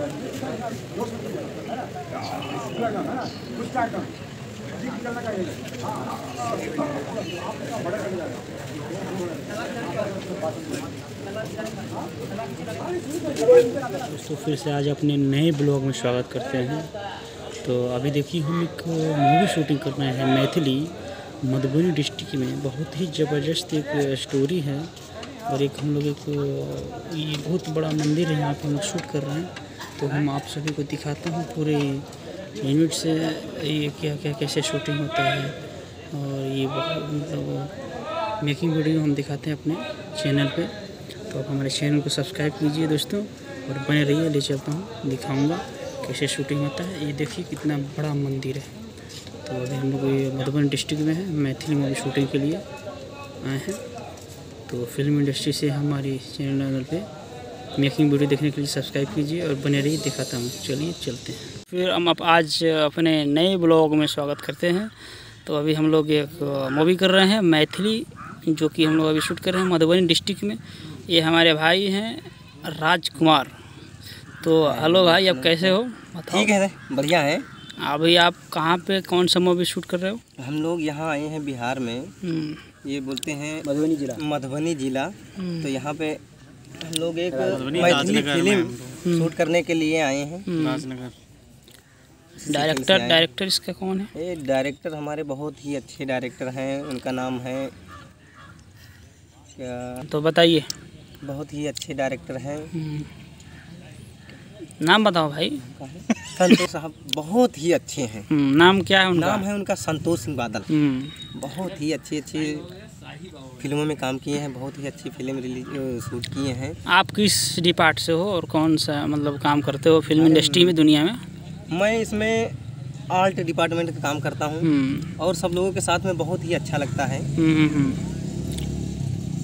दोस्तों फिर से आज अपने नए ब्लॉग में स्वागत करते हैं। तो अभी देखिए हम एक मूवी शूटिंग कर रहे हैं मैथिली मधुबनी डिस्ट्रिक्ट में। बहुत ही ज़बरदस्त एक स्टोरी है और एक हम लोग ये बहुत बड़ा मंदिर है, यहाँ पे हम शूट कर रहे हैं। तो हम आप सभी को दिखाते हैं पूरे यूनिट से ये क्या क्या कैसे शूटिंग होता है और ये मतलब मेकिंग वीडियो हम दिखाते हैं अपने चैनल पे। तो आप हमारे चैनल को सब्सक्राइब कीजिए दोस्तों और बने रहिए। ले चलता हूँ, दिखाऊंगा कैसे शूटिंग होता है। ये देखिए कितना बड़ा मंदिर है। तो अभी हम लोग ये मधुबनी डिस्ट्रिक्ट में है, मैथिली मूवी शूटिंग के लिए आए हैं। तो फिल्म इंडस्ट्री से हमारी चैनल पे मेकिंग वीडियो देखने के लिए सब्सक्राइब कीजिए और बने रहिए, दिखाता हूँ। चलिए चलते हैं। फिर हम आज अपने नए ब्लॉग में स्वागत करते हैं। तो अभी हम लोग एक मूवी कर रहे हैं मैथिली, जो कि हम लोग अभी शूट कर रहे हैं मधुबनी डिस्ट्रिक्ट में। ये हमारे भाई हैं राजकुमार। तो हेलो भाई, आप कैसे हो? ठीक है, बढ़िया है। अभी आप कहाँ पे कौन सा मूवी शूट कर रहे हो? हम लोग यहाँ आए हैं बिहार में, ये बोलते हैं मधुबनी जिला। तो यहाँ पे हम लोग एक मैथिली फिल्म शूट करने के लिए आए हैं। डायरेक्टर इसका कौन है? ये डायरेक्टर हमारे बहुत ही अच्छे डायरेक्टर हैं, उनका नाम है क्या, तो बताइए। बहुत ही अच्छे डायरेक्टर हैं। नाम बताओ भाई। संतोष साहब बहुत ही अच्छे हैं। नाम क्या है उनका? नाम है उनका संतोष सिंह बादल। बहुत ही अच्छे फिल्मों में काम किए हैं, बहुत ही अच्छी फिल्म शूट किए हैं। आप किस डिपार्ट से हो और कौन सा मतलब काम करते हो फिल्म इंडस्ट्री में, दुनिया में? मैं इसमें आर्ट डिपार्टमेंट का काम करता हूँ और सब लोगों के साथ में बहुत ही अच्छा लगता है।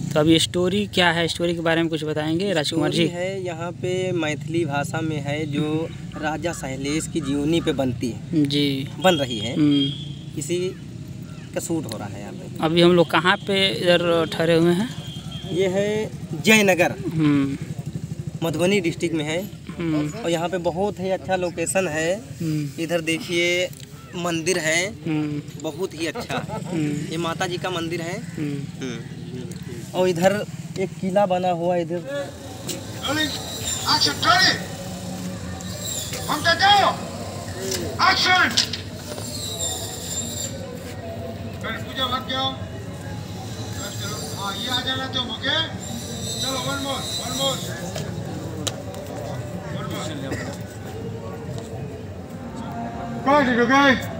तो अभी स्टोरी क्या है, स्टोरी के बारे में कुछ बताएंगे राजकुमार जी? है यहाँ पे मैथिली भाषा में है, जो राजा सहलेश की जीवनी पे बनती है जी, बन रही है। इसी का शूट हो रहा है यहाँ पे। अभी हम लोग कहाँ पे इधर ठहरे हुए हैं? ये है जयनगर, मधुबनी डिस्ट्रिक्ट में है। और यहाँ पे बहुत ही अच्छा लोकेशन है। इधर देखिए मंदिर है, बहुत ही अच्छा। ये माता जी का मंदिर है। और इधर एक किला बना हुआ है इधर। पूजा मत जाओ, ये आ जाना तुम। ओके चलो, वन मोर। ओके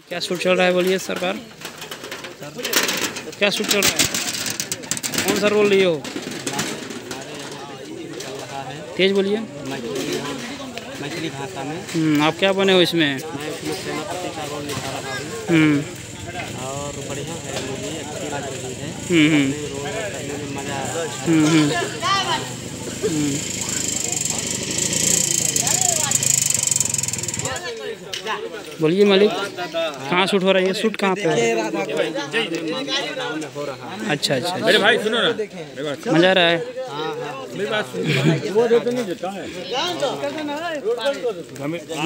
क्या शूट चल रहा है बोलिए सरकार? क्या शूट चल रहा है? कौन सा रोल लिए हो? तेज बोलिए। मैथिली भाषा में। आप क्या बने हो इसमें? मैं इसमें सेनापति का रोल निभा रहा हूँ और बढ़िया है, मूवी अच्छी लग रही है। रोल करने में मजा आ रहा है। बोलिए मालिक, कहाँ शूट हो रहा है? ये शूट कहाँ पे है? अच्छा। अरे भाई सुनो ना, मजा आ रहा है। वो देते नहीं देता है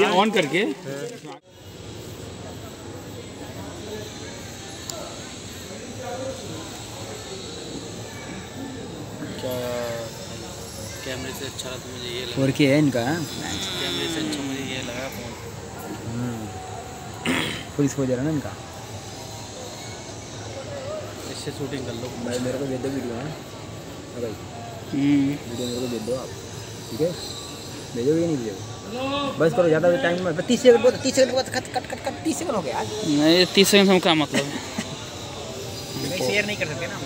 ये ऑन करके। कैमरे से अच्छा लगा मुझे ये लगा। और क्या है इनका? कैमरे से अच्छा मुझे ये लगा फोन। पुलिस हो जा रहा ना इनका। इससे शूटिंग कर लो भाई, मेरे को दे दो वीडियो। है भाई, वीडियो मेरे को दे दो आप, ठीक है? भेजोगे या नहीं भेजोगे? बस करो, ज़्यादा टाइम में 30 सेकंड बाद 30 सेकंड बाद कट 30 सेकंड हो गया आज। नहीं 30 सेकंड हम क्या मतलब है? शेयर नहीं कर सकते ना।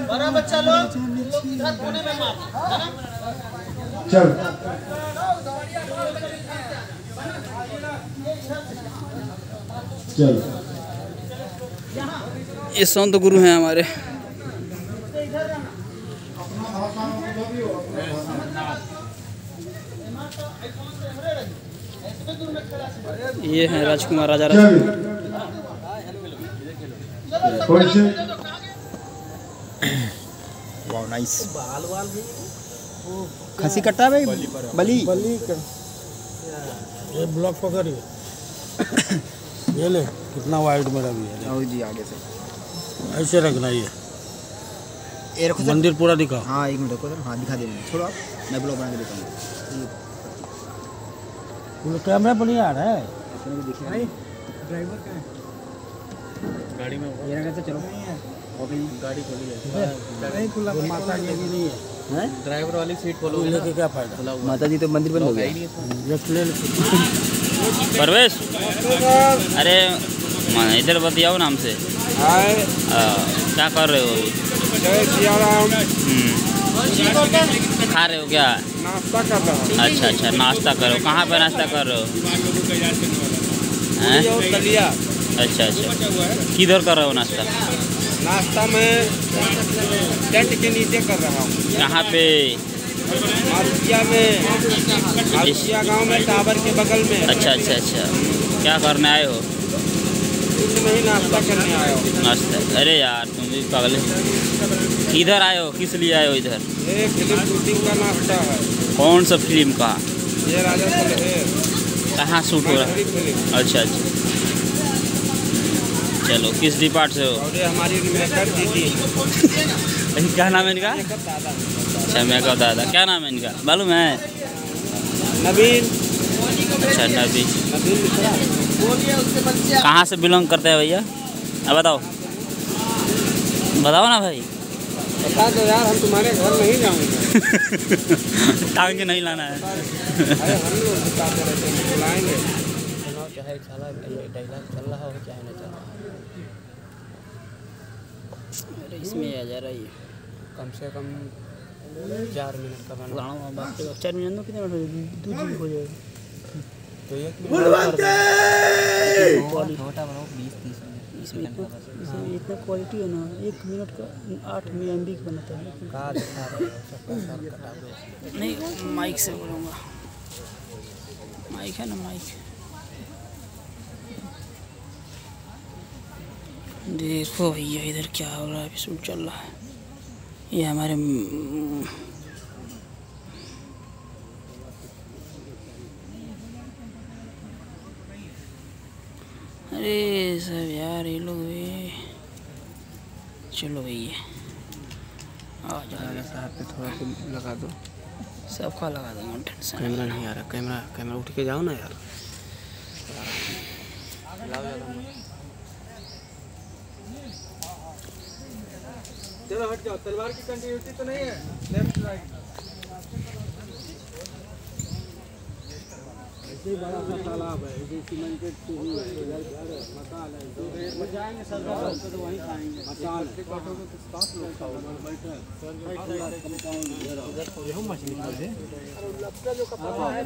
बड़ा बच्चा लोग इधर कोने में मार। चल चल ये संत गुरु हैं हमारे। ये हैं राजकुमार राजा वाह नाइस। खसी कट्टा भाई बली ये ब्लॉक पकड़िए। ये ले कितना वाइड में रखी है। आओ जी आगे से ऐसे रखना ये रखो मंदिर पूरा दिखा। हाँ 1 मिनट रुको सर। हाँ दिखा देंगे, छोड़ो आप, मैं ब्लॉग बना के दिखाऊंगा। कैमरा पर नहीं आ रहा है। ड्राइवर का है गाड़ी में ये रखा तो चलो गाड़ी खोली है नहीं खुला। माता जी की नहीं है ड्राइवर वाली सीट खोलो लेके क्या फायदा। माता जी तो मंदिर बंद हो गया। परवेश अरे इधर बतियाओ नाम से। क्या कर रहे हो अभी? खा रहे हो क्या? नाश्ता कर रहा हूँ। अच्छा अच्छा नाश्ता करो। कहाँ पे नाश्ता कर रहे हो? हैं? अच्छा अच्छा किधर कर रहे हो नाश्ता? नाश्ता में टेंट के नीचे कर रहा हूँ। कहाँ पे? मारुतिया में, मारुतिया गांव में, टावर के बगल में। अच्छा अच्छा अच्छा क्या करने आए हो? कुछ नहीं नाश्ता करने आया हूँ। नाश्ता। अरे यार तुम भी पागल है। किधर आए हो? किस लिए आए हो इधर? ये फिल्म शूटिंग का नाश्ता है। कौन सा फिल्म का? ये राजा सलहेर कहाँ शूट हो रहा है? अच्छा अच्छा चलो किस डिपार्ट से हो? और ये हमारी मेकर दीदी क्या नाम है इनका? दादा अच्छा मेकअप दादा। क्या नाम है इनका मालूम है? नवीन अच्छा नबी। नवीन मिश्रा। कहाँ से बिलोंग करते हैं भैया? अब बताओ बताओ ना भाई। बता दो यार, हम तुम्हारे घर नहीं जाएंगे। टांग के नहीं लाना है। अरे हम लोग बताते रहते हैं, बुलाएंगे। चाहे साला डायलॉग चल रहा हो चाहे नहीं चल रहा। अरे इसमें आ जा रहा है कम से कम 4 मिनट का बना। 4 मिनट में कितने मिनट हो जाएगा? तो 1 मिनट छोटा बनाओ 20-30 मिनट। इसमें इतना क्वालिटी है ना, 1 मिनट का 8 MB का बनाता है। नहीं माइक से बोलूँगा। माइक है ना माइक। देखो भैया इधर क्या हो रहा है। एपिसोड चल रहा है। ये हमारे अरे सब यार ये लोग भी। चलो भैया आ जाओ साहब पे थोड़ा सा लगा दो। सबका लगा दूँगा टेंशन। कैमरा नहीं आ रहा। कैमरा उठ के जाओ ना यार। चलो हट जाओ। तलवार की कंटिन्यूटी तो नहीं है। लेफ्ट राइट ऐसे बड़ा सा तालाब है। ऐसे सीमेंटेड सीढ़ी है। मकान है। जाएंगे सर तो वहीं खाएंगे। मकान है। 7 लोग बैठे कंपाउंड यही मछली खाते हैं। लपका जो कपड़ा है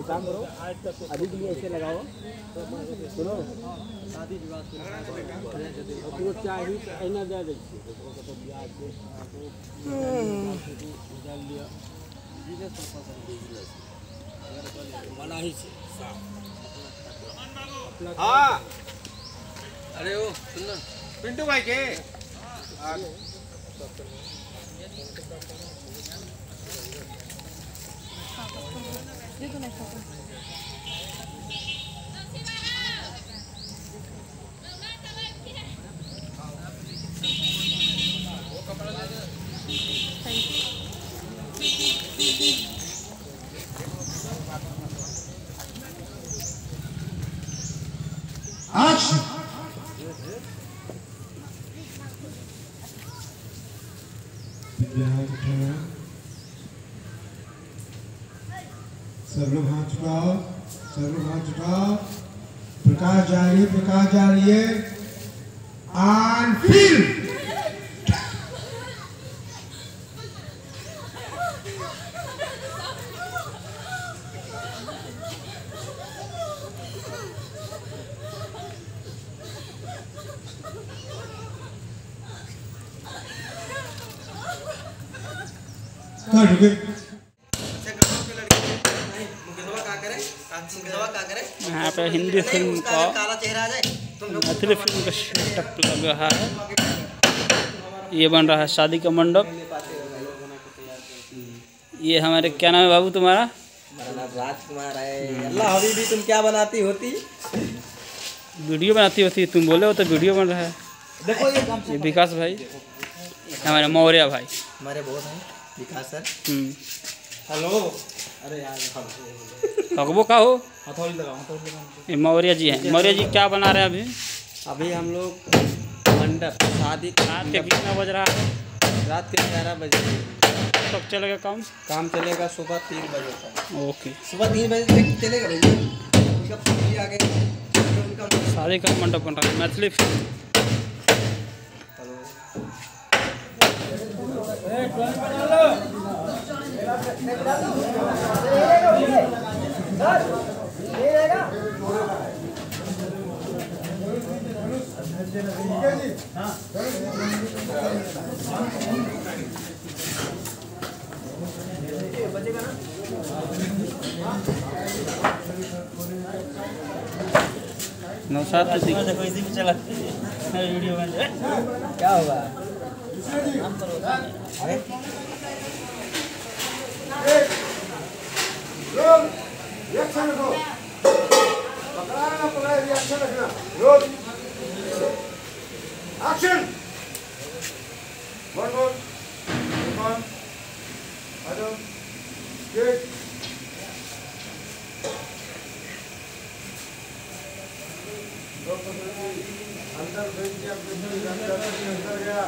काम करो अभी के लिए ऐसे लगाओ। सुनो शादी विवाह चाहिए तो ऐना दे दीजिए। हाँ अरे ओ सुन पिंटू भाई के सर्व हाथ उठाओ। प्रकाश जा रही है ऑन फिल्म। कट गए यहाँ पे हिंदी फिल्म का मैथिली फिल्म का सेटअप लग रहा है। ये बन रहा है शादी का मंडप। ये हमारे क्या नाम है बाबू तुम्हारा? राजकुमार है। अल्लाह हबीबी तुम क्या बनाती होती? वीडियो बनाती होती, तुम बोले हो तो वीडियो बन रहा है। देखो ये विकास भाई, हमारे मौर्य भाई, हमारे बहुत हैं विकास सर। हेलो। अरे यार अगबो का हो? हथौड़ी लगाओ। ये मौर्य जी हैं। मौर्य जी क्या बना रहे हैं अभी? अभी हम लोग मंडप शादी रात के कितना बज रहा है? रात के 11 बजे कब चलेगा काम? काम चलेगा सुबह 3 बजे तक। ओके। सुबह 3 बजे तक चलेगा भैया। उनका फैमिली आ गए, उनका शादी का मंडप बन रहा है मैथिली फिल्म। नौशाद तो देखो इसी में चला वीडियो में क्या होगा? अरे रिएक्शन रखो, पकड़ना पकड़ा, रिएक्शन रखना। Role action. One hello gate अंदर भेज दिया, अंदर गया।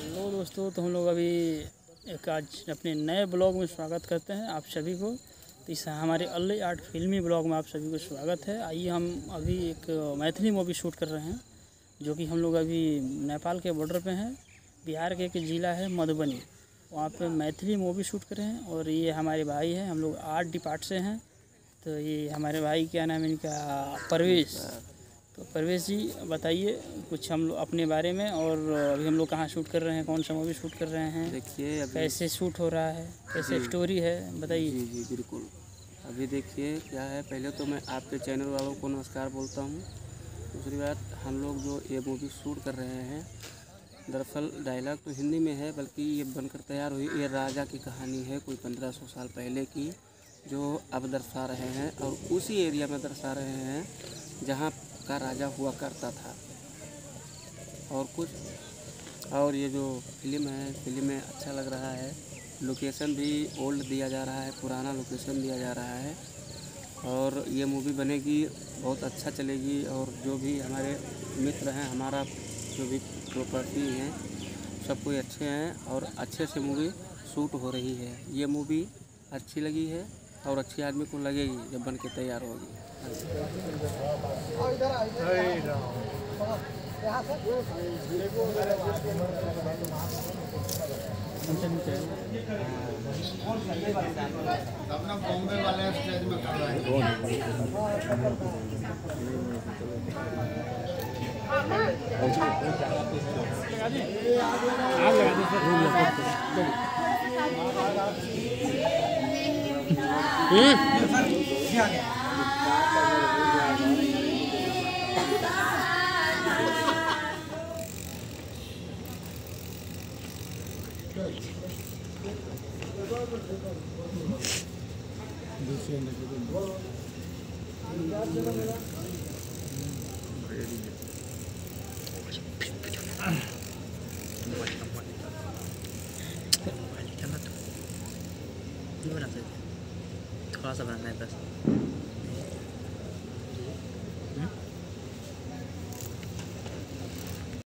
हेलो दोस्तों, तो हम लोग अभी एक आज अपने नए ब्लॉग में स्वागत करते हैं आप सभी को। तो इस हमारे अल्ले आर्ट फिल्मी ब्लॉग में आप सभी को स्वागत है। आइए हम अभी एक मैथिली मूवी शूट कर रहे हैं, जो कि हम लोग अभी नेपाल के बॉर्डर पे हैं। बिहार के एक ज़िला है मधुबनी, वहाँ पे मैथिली मूवी शूट कर रहे हैं। और ये हमारे भाई हैं, हम लोग आर्ट डिपार्ट से हैं। तो ये हमारे भाई क्या नाम है इनका? परवेश। तो परवेश जी बताइए कुछ हम लोग अपने बारे में, और अभी हम लोग कहाँ शूट कर रहे हैं, कौन सा मूवी शूट कर रहे हैं, देखिए कैसे शूट हो रहा है, कैसे स्टोरी है, बताइए। जी जी बिल्कुल। अभी देखिए क्या है, पहले तो मैं आपके चैनल वालों को नमस्कार बोलता हूँ। दूसरी बात, हम लोग जो ये मूवी शूट कर रहे हैं, दरअसल डायलॉग तो हिंदी में है, बल्कि ये बनकर तैयार हुई ये राजा की कहानी है, कोई 1500 साल पहले की, जो अब दर्शा रहे हैं। और उसी एरिया में दर्शा रहे हैं जहाँ का राजा हुआ करता था। और कुछ और ये जो फिल्म है, फिल्म में अच्छा लग रहा है। लोकेशन भी ओल्ड दिया जा रहा है, पुराना लोकेशन दिया जा रहा है। और ये मूवी बनेगी, बहुत अच्छा चलेगी। और जो भी हमारे मित्र हैं, हमारा जो भी प्रॉपर्टी हैं, सब कोई अच्छे हैं और अच्छे से मूवी शूट हो रही है। ये मूवी अच्छी लगी है और अच्छी आदमी को लगेगी जब बन के तैयार होगी। बॉम्बे वाले स्टेज में कर रहे थोड़ा सा बनाना है बस।